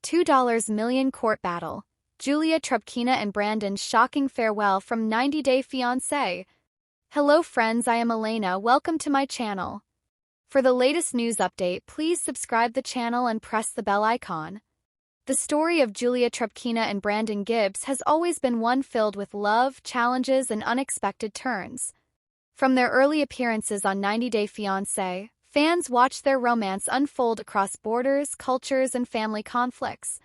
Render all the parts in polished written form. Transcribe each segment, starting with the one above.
$2 million court battle. Julia Trubkina and Brandon's shocking farewell from 90 Day Fiancé. Hello friends, I am Elena, welcome to my channel. For the latest news update, please subscribe the channel and press the bell icon. The story of Julia Trubkina and Brandon Gibbs has always been one filled with love, challenges, and unexpected turns. From their early appearances on 90 Day Fiancé, fans watched their romance unfold across borders, cultures, and family conflicts.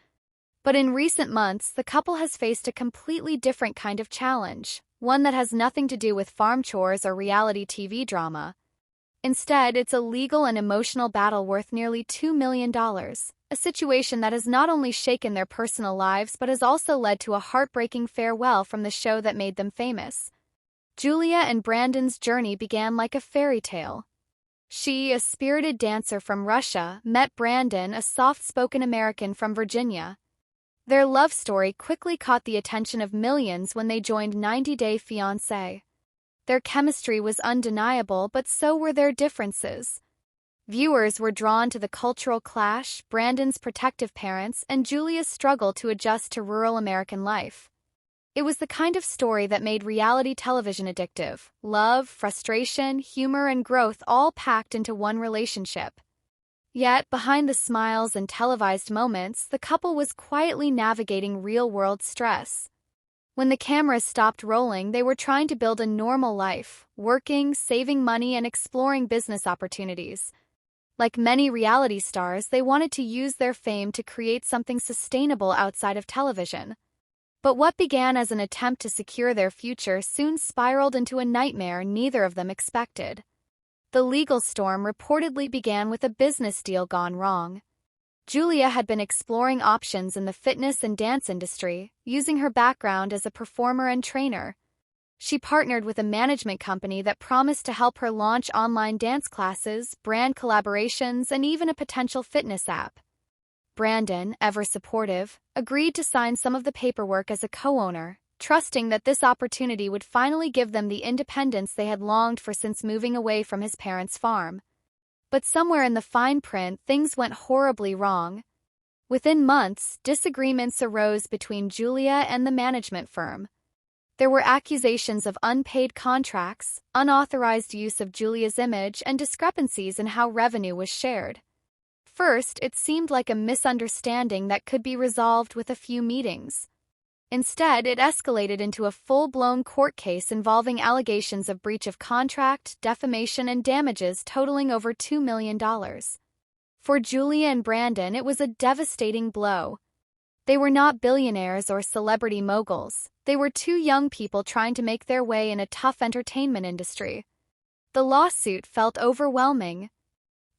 But in recent months, the couple has faced a completely different kind of challenge, one that has nothing to do with farm chores or reality TV drama. Instead, it's a legal and emotional battle worth nearly $2 million, a situation that has not only shaken their personal lives but has also led to a heartbreaking farewell from the show that made them famous. Julia and Brandon's journey began like a fairy tale. She, a spirited dancer from Russia, met Brandon, a soft-spoken American from Virginia. Their love story quickly caught the attention of millions when they joined 90 Day Fiancé. Their chemistry was undeniable, but so were their differences. Viewers were drawn to the cultural clash, Brandon's protective parents, and Julia's struggle to adjust to rural American life. It was the kind of story that made reality television addictive: love, frustration, humor, and growth all packed into one relationship. Yet, behind the smiles and televised moments, the couple was quietly navigating real-world stress. When the cameras stopped rolling, they were trying to build a normal life, working, saving money, and exploring business opportunities. Like many reality stars, they wanted to use their fame to create something sustainable outside of television. But what began as an attempt to secure their future soon spiraled into a nightmare neither of them expected. The legal storm reportedly began with a business deal gone wrong. Julia had been exploring options in the fitness and dance industry, using her background as a performer and trainer. She partnered with a management company that promised to help her launch online dance classes, brand collaborations, and even a potential fitness app. Brandon, ever supportive, agreed to sign some of the paperwork as a co-owner, trusting that this opportunity would finally give them the independence they had longed for since moving away from his parents' farm. But somewhere in the fine print, things went horribly wrong. Within months, disagreements arose between Julia and the management firm. There were accusations of unpaid contracts, unauthorized use of Julia's image, and discrepancies in how revenue was shared. First, it seemed like a misunderstanding that could be resolved with a few meetings. Instead, it escalated into a full-blown court case involving allegations of breach of contract, defamation, and damages totaling over $2 million. For Julia and Brandon, it was a devastating blow. They were not billionaires or celebrity moguls. They were two young people trying to make their way in a tough entertainment industry. The lawsuit felt overwhelming.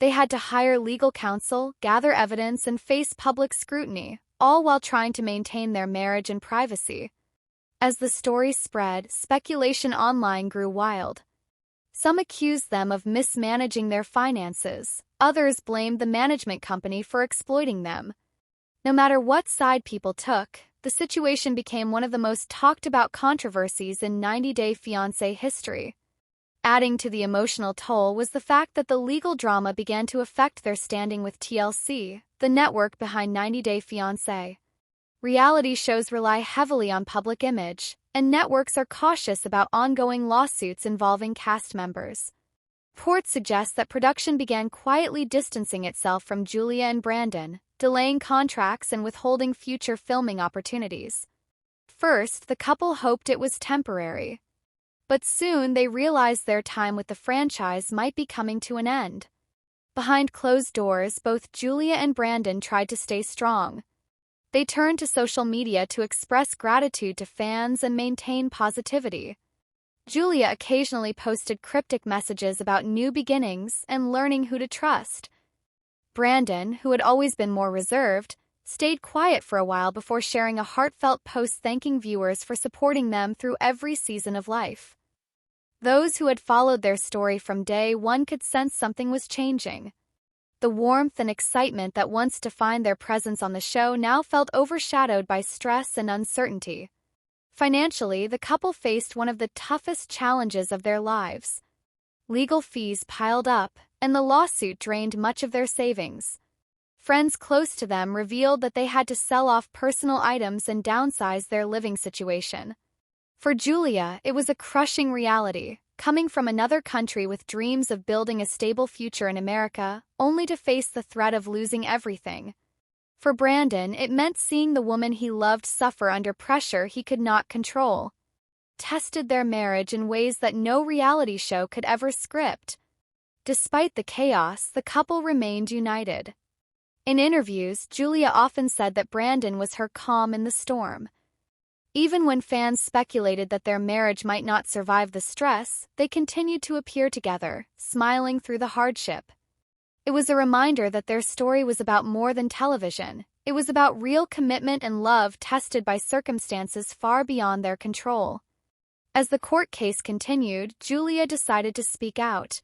They had to hire legal counsel, gather evidence, and face public scrutiny, all while trying to maintain their marriage and privacy. As the story spread, speculation online grew wild. Some accused them of mismanaging their finances. Others blamed the management company for exploiting them. No matter what side people took, the situation became one of the most talked-about controversies in 90 Day Fiancé history. Adding to the emotional toll was the fact that the legal drama began to affect their standing with TLC, the network behind 90 Day Fiancé. Reality shows rely heavily on public image, and networks are cautious about ongoing lawsuits involving cast members. Reports suggest that production began quietly distancing itself from Julia and Brandon, delaying contracts and withholding future filming opportunities. First, the couple hoped it was temporary. But soon they realized their time with the franchise might be coming to an end. Behind closed doors, both Julia and Brandon tried to stay strong. They turned to social media to express gratitude to fans and maintain positivity. Julia occasionally posted cryptic messages about new beginnings and learning who to trust. Brandon, who had always been more reserved, stayed quiet for a while before sharing a heartfelt post thanking viewers for supporting them through every season of life. Those who had followed their story from day one could sense something was changing. The warmth and excitement that once defined their presence on the show now felt overshadowed by stress and uncertainty. Financially, the couple faced one of the toughest challenges of their lives. Legal fees piled up, and the lawsuit drained much of their savings. Friends close to them revealed that they had to sell off personal items and downsize their living situation. For Julia, it was a crushing reality, coming from another country with dreams of building a stable future in America, only to face the threat of losing everything. For Brandon, it meant seeing the woman he loved suffer under pressure he could not control. Tested their marriage in ways that no reality show could ever script. Despite the chaos, the couple remained united. In interviews, Julia often said that Brandon was her calm in the storm. Even when fans speculated that their marriage might not survive the stress, they continued to appear together, smiling through the hardship. It was a reminder that their story was about more than television. It was about real commitment and love tested by circumstances far beyond their control. As the court case continued, Julia decided to speak out.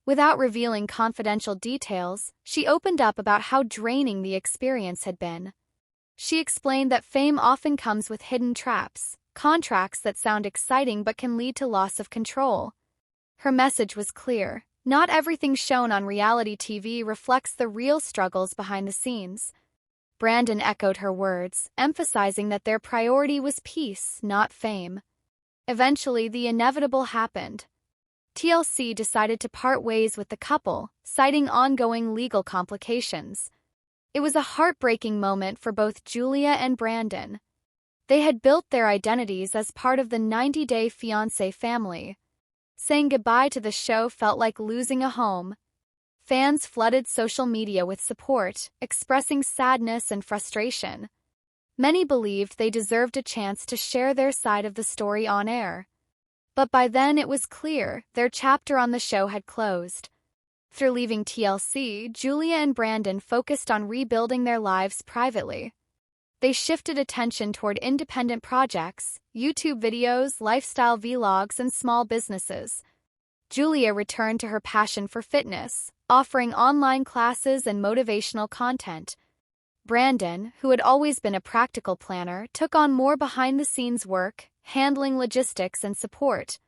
Without revealing confidential details, she opened up about how draining the experience had been. She explained that fame often comes with hidden traps, contracts that sound exciting but can lead to loss of control. Her message was clear. Not everything shown on reality TV reflects the real struggles behind the scenes. Brandon echoed her words, emphasizing that their priority was peace, not fame. Eventually, the inevitable happened. TLC decided to part ways with the couple, citing ongoing legal complications. It was a heartbreaking moment for both Julia and Brandon. They had built their identities as part of the 90-Day Fiancé family. Saying goodbye to the show felt like losing a home. Fans flooded social media with support, expressing sadness and frustration. Many believed they deserved a chance to share their side of the story on air. But by then it was clear their chapter on the show had closed. Through leaving TLC, Julia and Brandon focused on rebuilding their lives privately. They shifted attention toward independent projects, YouTube videos, lifestyle vlogs, and small businesses. Julia returned to her passion for fitness, offering online classes and motivational content. Brandon, who had always been a practical planner, took on more behind-the-scenes work, handling logistics and support.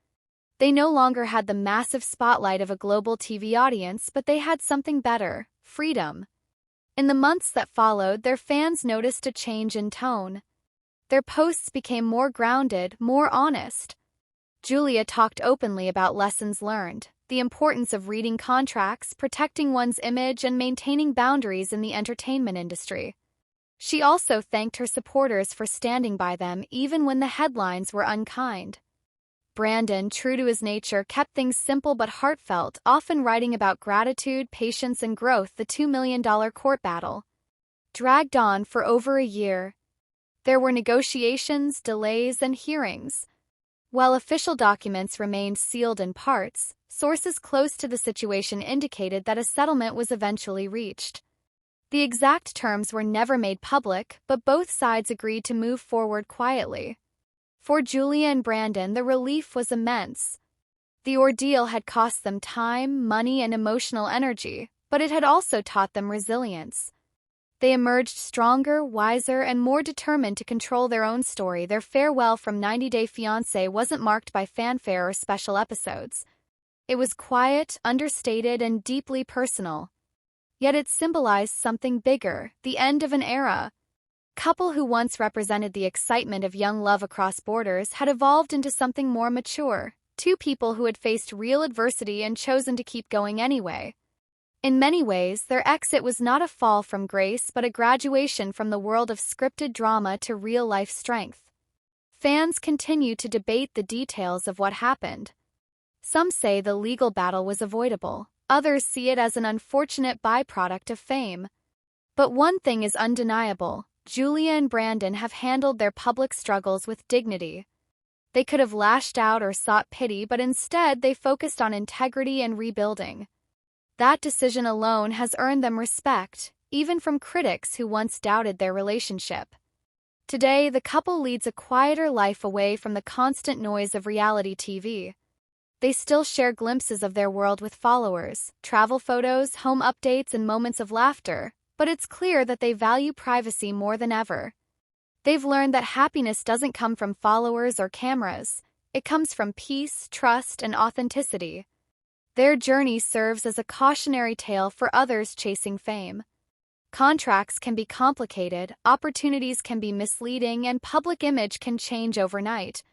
They no longer had the massive spotlight of a global TV audience, but they had something better: freedom. In the months that followed, their fans noticed a change in tone. Their posts became more grounded, more honest. Julia talked openly about lessons learned, the importance of reading contracts, protecting one's image, and maintaining boundaries in the entertainment industry. She also thanked her supporters for standing by them even when the headlines were unkind. Brandon, true to his nature, kept things simple but heartfelt, often writing about gratitude, patience, and growth. The $2 million court battle dragged on for over a year. There were negotiations, delays, and hearings. While official documents remained sealed in parts, sources close to the situation indicated that a settlement was eventually reached. The exact terms were never made public, but both sides agreed to move forward quietly. For Julia and Brandon, the relief was immense. The ordeal had cost them time, money, and emotional energy, but it had also taught them resilience. They emerged stronger, wiser, and more determined to control their own story. Their farewell from 90 Day Fiancé wasn't marked by fanfare or special episodes. It was quiet, understated, and deeply personal. Yet it symbolized something bigger: the end of an era. Couple who once represented the excitement of young love across borders had evolved into something more mature, two people who had faced real adversity and chosen to keep going anyway. In many ways, their exit was not a fall from grace but a graduation from the world of scripted drama to real-life strength. Fans continue to debate the details of what happened. Some say the legal battle was avoidable, others see it as an unfortunate byproduct of fame. But one thing is undeniable: Julia and Brandon have handled their public struggles with dignity. They could have lashed out or sought pity, but instead they focused on integrity and rebuilding. That decision alone has earned them respect, even from critics who once doubted their relationship. Today, the couple leads a quieter life away from the constant noise of reality TV. They still share glimpses of their world with followers, travel photos, home updates, and moments of laughter, but it's clear that they value privacy more than ever. They've learned that happiness doesn't come from followers or cameras. It comes from peace, trust, and authenticity. Their journey serves as a cautionary tale for others chasing fame. Contracts can be complicated, opportunities can be misleading, and public image can change overnight.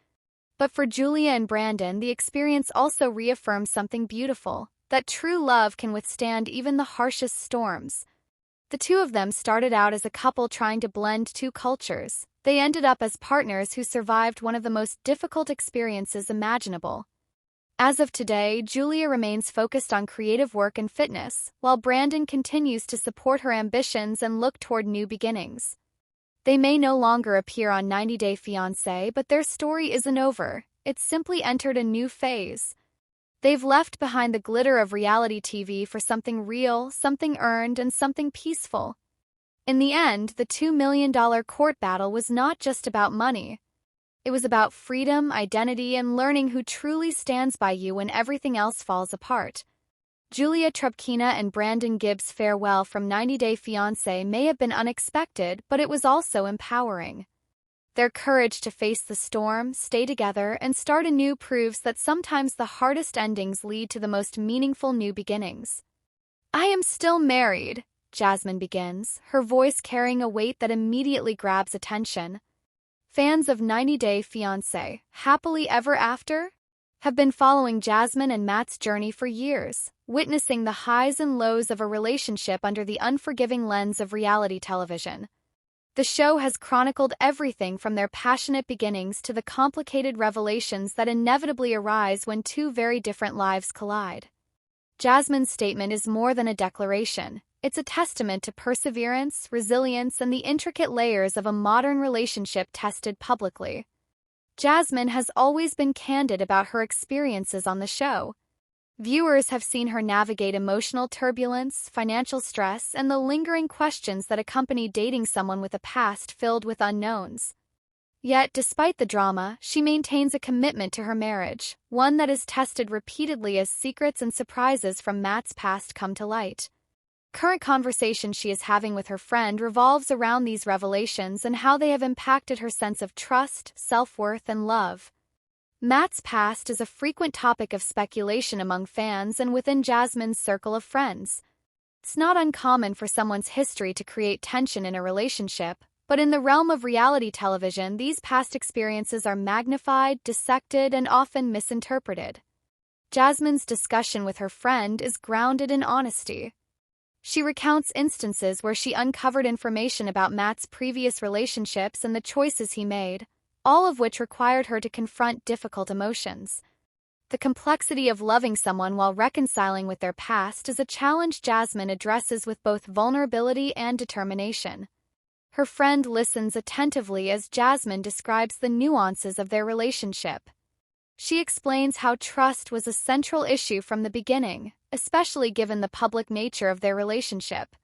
But for Julia and Brandon, the experience also reaffirms something beautiful, that true love can withstand even the harshest storms. The two of them started out as a couple trying to blend two cultures. They ended up as partners who survived one of the most difficult experiences imaginable. As of today, Julia remains focused on creative work and fitness, while Brandon continues to support her ambitions and look toward new beginnings. They may no longer appear on 90 Day Fiancé, but their story isn't over. It's simply entered a new phase. They've left behind the glitter of reality TV for something real, something earned, and something peaceful. In the end, the $2 million court battle was not just about money. It was about freedom, identity, and learning who truly stands by you when everything else falls apart. Julia Trubkina and Brandon Gibbs' farewell from 90 Day Fiancé may have been unexpected, but it was also empowering. Their courage to face the storm, stay together, and start anew proves that sometimes the hardest endings lead to the most meaningful new beginnings. "I am still married," Jasmine begins, her voice carrying a weight that immediately grabs attention. Fans of 90 Day Fiancé, Happily Ever After, have been following Jasmine and Matt's journey for years, witnessing the highs and lows of a relationship under the unforgiving lens of reality television. The show has chronicled everything from their passionate beginnings to the complicated revelations that inevitably arise when two very different lives collide. Jasmine's statement is more than a declaration. It's a testament to perseverance, resilience, and the intricate layers of a modern relationship tested publicly. Jasmine has always been candid about her experiences on the show. Viewers have seen her navigate emotional turbulence, financial stress, and the lingering questions that accompany dating someone with a past filled with unknowns. Yet, despite the drama, she maintains a commitment to her marriage, one that is tested repeatedly as secrets and surprises from Matt's past come to light. Current conversation she is having with her friend revolves around these revelations and how they have impacted her sense of trust, self-worth, and love. Matt's past is a frequent topic of speculation among fans and within Jasmine's circle of friends. It's not uncommon for someone's history to create tension in a relationship, but in the realm of reality television, these past experiences are magnified, dissected, and often misinterpreted. Jasmine's discussion with her friend is grounded in honesty. She recounts instances where she uncovered information about Matt's previous relationships and the choices he made, all of which required her to confront difficult emotions. The complexity of loving someone while reconciling with their past is a challenge Jasmine addresses with both vulnerability and determination. Her friend listens attentively as Jasmine describes the nuances of their relationship. She explains how trust was a central issue from the beginning, especially given the public nature of their relationship.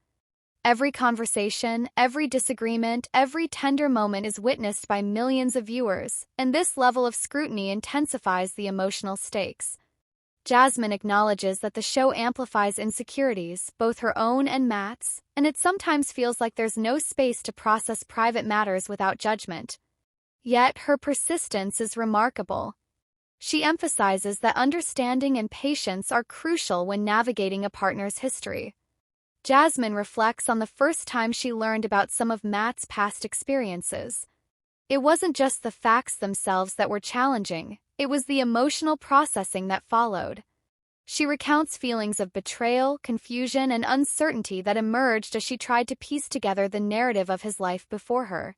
Every conversation, every disagreement, every tender moment is witnessed by millions of viewers, and this level of scrutiny intensifies the emotional stakes. Jasmine acknowledges that the show amplifies insecurities, both her own and Matt's, and it sometimes feels like there's no space to process private matters without judgment. Yet her persistence is remarkable. She emphasizes that understanding and patience are crucial when navigating a partner's history. Jasmine reflects on the first time she learned about some of Matt's past experiences. It wasn't just the facts themselves that were challenging, it was the emotional processing that followed. She recounts feelings of betrayal, confusion, and uncertainty that emerged as she tried to piece together the narrative of his life before her.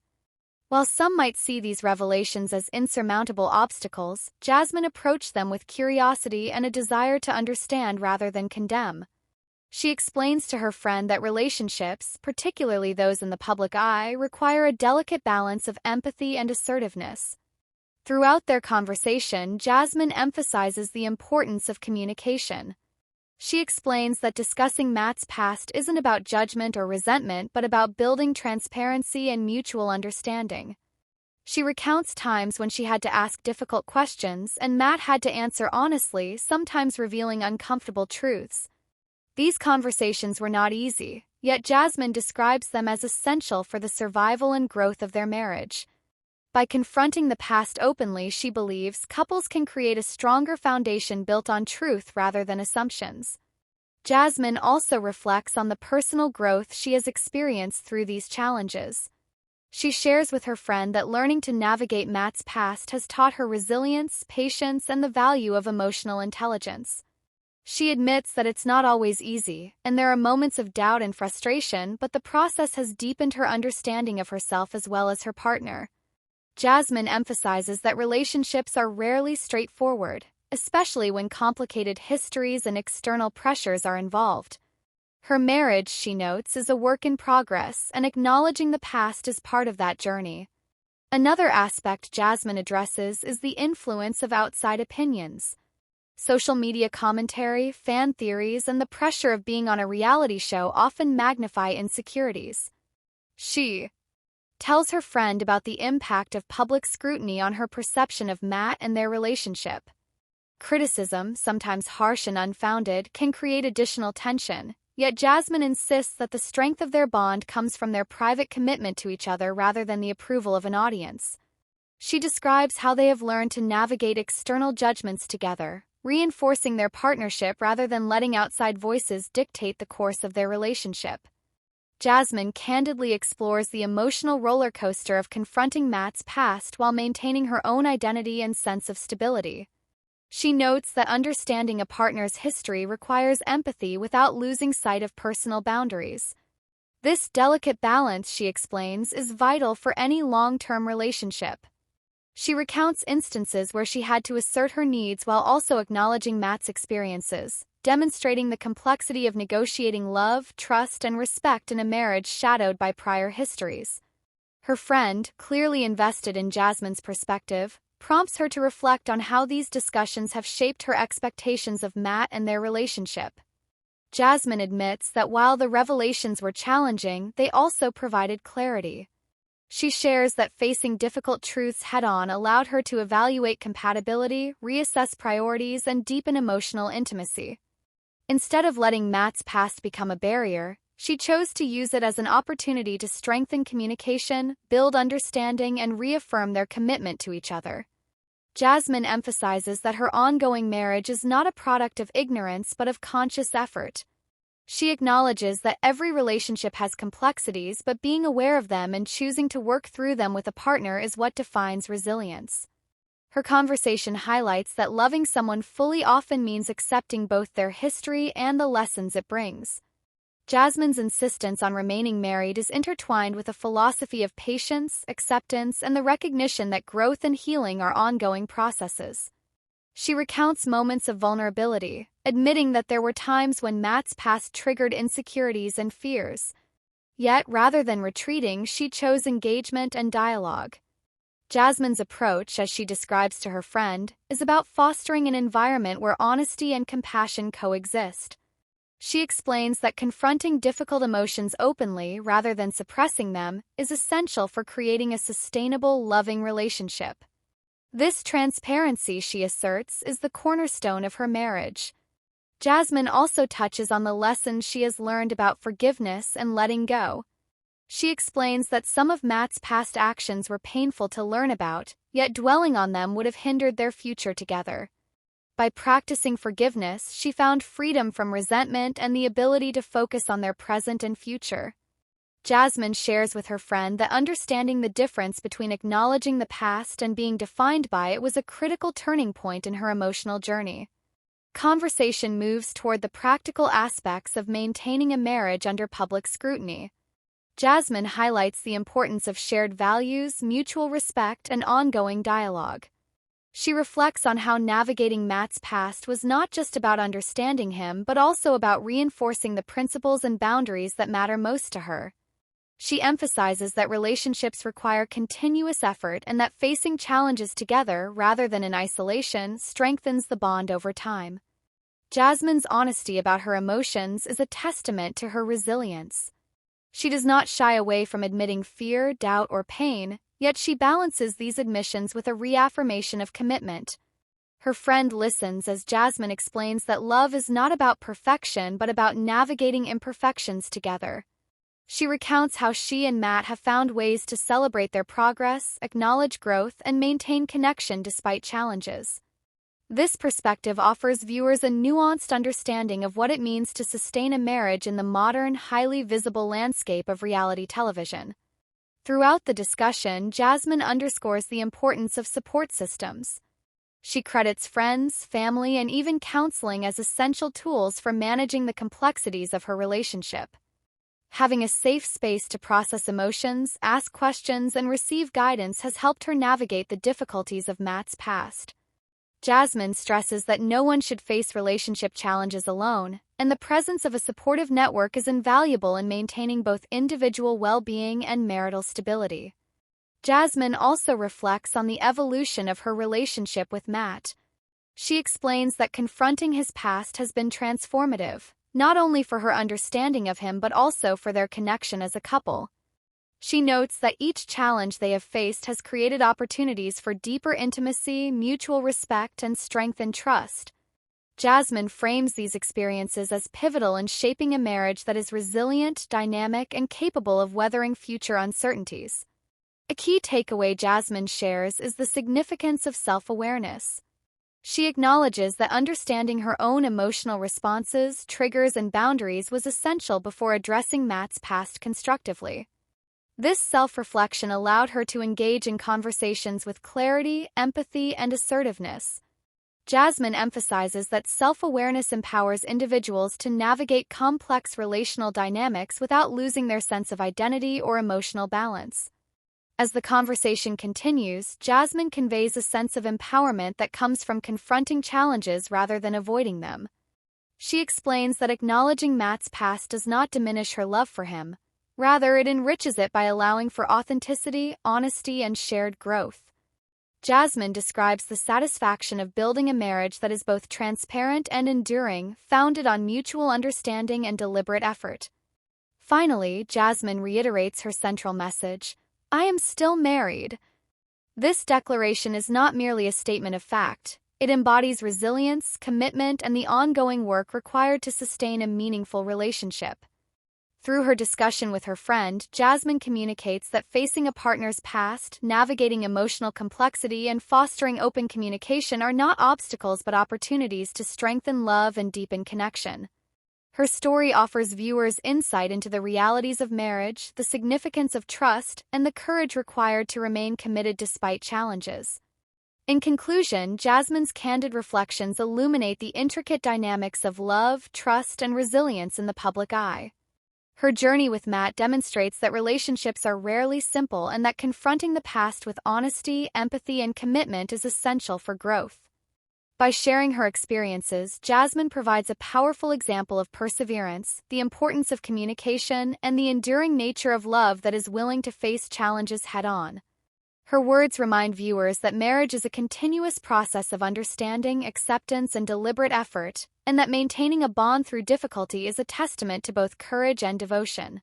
While some might see these revelations as insurmountable obstacles, Jasmine approached them with curiosity and a desire to understand rather than condemn. She explains to her friend that relationships, particularly those in the public eye, require a delicate balance of empathy and assertiveness. Throughout their conversation, Jasmine emphasizes the importance of communication. She explains that discussing Matt's past isn't about judgment or resentment, but about building transparency and mutual understanding. She recounts times when she had to ask difficult questions and Matt had to answer honestly, sometimes revealing uncomfortable truths. These conversations were not easy, yet Jasmine describes them as essential for the survival and growth of their marriage. By confronting the past openly, she believes couples can create a stronger foundation built on truth rather than assumptions. Jasmine also reflects on the personal growth she has experienced through these challenges. She shares with her friend that learning to navigate Matt's past has taught her resilience, patience, and the value of emotional intelligence. She admits that it's not always easy, and there are moments of doubt and frustration, but the process has deepened her understanding of herself as well as her partner. Jasmine emphasizes that relationships are rarely straightforward, especially when complicated histories and external pressures are involved. Her marriage, she notes, is a work in progress, and acknowledging the past is part of that journey. Another aspect Jasmine addresses is the influence of outside opinions. Social media commentary, fan theories, and the pressure of being on a reality show often magnify insecurities. She tells her friend about the impact of public scrutiny on her perception of Matt and their relationship. Criticism, sometimes harsh and unfounded, can create additional tension, yet Jasmine insists that the strength of their bond comes from their private commitment to each other rather than the approval of an audience. She describes how they have learned to navigate external judgments together, reinforcing their partnership rather than letting outside voices dictate the course of their relationship. Jasmine candidly explores the emotional roller coaster of confronting Matt's past while maintaining her own identity and sense of stability. She notes that understanding a partner's history requires empathy without losing sight of personal boundaries. This delicate balance, she explains, is vital for any long-term relationship. She recounts instances where she had to assert her needs while also acknowledging Matt's experiences, demonstrating the complexity of negotiating love, trust, and respect in a marriage shadowed by prior histories. Her friend, clearly invested in Jasmine's perspective, prompts her to reflect on how these discussions have shaped her expectations of Matt and their relationship. Jasmine admits that while the revelations were challenging, they also provided clarity. She shares that facing difficult truths head-on allowed her to evaluate compatibility, reassess priorities, and deepen emotional intimacy. Instead of letting Matt's past become a barrier, she chose to use it as an opportunity to strengthen communication, build understanding, and reaffirm their commitment to each other. Jasmine emphasizes that her ongoing marriage is not a product of ignorance but of conscious effort. She acknowledges that every relationship has complexities, but being aware of them and choosing to work through them with a partner is what defines resilience. Her conversation highlights that loving someone fully often means accepting both their history and the lessons it brings. Jasmine's insistence on remaining married is intertwined with a philosophy of patience, acceptance, and the recognition that growth and healing are ongoing processes. She recounts moments of vulnerability, admitting that there were times when Matt's past triggered insecurities and fears. Yet, rather than retreating, she chose engagement and dialogue. Jasmine's approach, as she describes to her friend, is about fostering an environment where honesty and compassion coexist. She explains that confronting difficult emotions openly rather than suppressing them is essential for creating a sustainable, loving relationship. This transparency, she asserts, is the cornerstone of her marriage. Jasmine also touches on the lessons she has learned about forgiveness and letting go. She explains that some of Matt's past actions were painful to learn about, yet dwelling on them would have hindered their future together. By practicing forgiveness, she found freedom from resentment and the ability to focus on their present and future. Jasmine shares with her friend that understanding the difference between acknowledging the past and being defined by it was a critical turning point in her emotional journey. Conversation moves toward the practical aspects of maintaining a marriage under public scrutiny. Jasmine highlights the importance of shared values, mutual respect, and ongoing dialogue. She reflects on how navigating Matt's past was not just about understanding him but also about reinforcing the principles and boundaries that matter most to her. She emphasizes that relationships require continuous effort and that facing challenges together rather than in isolation strengthens the bond over time. Jasmine's honesty about her emotions is a testament to her resilience. She does not shy away from admitting fear, doubt, or pain, yet she balances these admissions with a reaffirmation of commitment. Her friend listens as Jasmine explains that love is not about perfection but about navigating imperfections together. She recounts how she and Matt have found ways to celebrate their progress, acknowledge growth, and maintain connection despite challenges. This perspective offers viewers a nuanced understanding of what it means to sustain a marriage in the modern, highly visible landscape of reality television. Throughout the discussion, Jasmine underscores the importance of support systems. She credits friends, family, and even counseling as essential tools for managing the complexities of her relationship. Having a safe space to process emotions, ask questions, and receive guidance has helped her navigate the difficulties of Matt's past. Jasmine stresses that no one should face relationship challenges alone, and the presence of a supportive network is invaluable in maintaining both individual well-being and marital stability. Jasmine also reflects on the evolution of her relationship with Matt. She explains that confronting his past has been transformative, not only for her understanding of him but also for their connection as a couple. She notes that each challenge they have faced has created opportunities for deeper intimacy, mutual respect, and strengthened trust. Jasmine frames these experiences as pivotal in shaping a marriage that is resilient, dynamic, and capable of weathering future uncertainties. A key takeaway Jasmine shares is the significance of self-awareness. She acknowledges that understanding her own emotional responses, triggers, and boundaries was essential before addressing Matt's past constructively. This self-reflection allowed her to engage in conversations with clarity, empathy, and assertiveness. Jasmine emphasizes that self-awareness empowers individuals to navigate complex relational dynamics without losing their sense of identity or emotional balance. As the conversation continues, Jasmine conveys a sense of empowerment that comes from confronting challenges rather than avoiding them. She explains that acknowledging Matt's past does not diminish her love for him. Rather, it enriches it by allowing for authenticity, honesty, and shared growth. Jasmine describes the satisfaction of building a marriage that is both transparent and enduring, founded on mutual understanding and deliberate effort. Finally, Jasmine reiterates her central message: "I am still married." This declaration is not merely a statement of fact. It embodies resilience, commitment, and the ongoing work required to sustain a meaningful relationship. Through her discussion with her friend, Jasmine communicates that facing a partner's past, navigating emotional complexity, and fostering open communication are not obstacles but opportunities to strengthen love and deepen connection. Her story offers viewers insight into the realities of marriage, the significance of trust, and the courage required to remain committed despite challenges. In conclusion, Jasmine's candid reflections illuminate the intricate dynamics of love, trust, and resilience in the public eye. Her journey with Matt demonstrates that relationships are rarely simple and that confronting the past with honesty, empathy, and commitment is essential for growth. By sharing her experiences, Jasmine provides a powerful example of perseverance, the importance of communication, and the enduring nature of love that is willing to face challenges head-on. Her words remind viewers that marriage is a continuous process of understanding, acceptance, and deliberate effort, and that maintaining a bond through difficulty is a testament to both courage and devotion.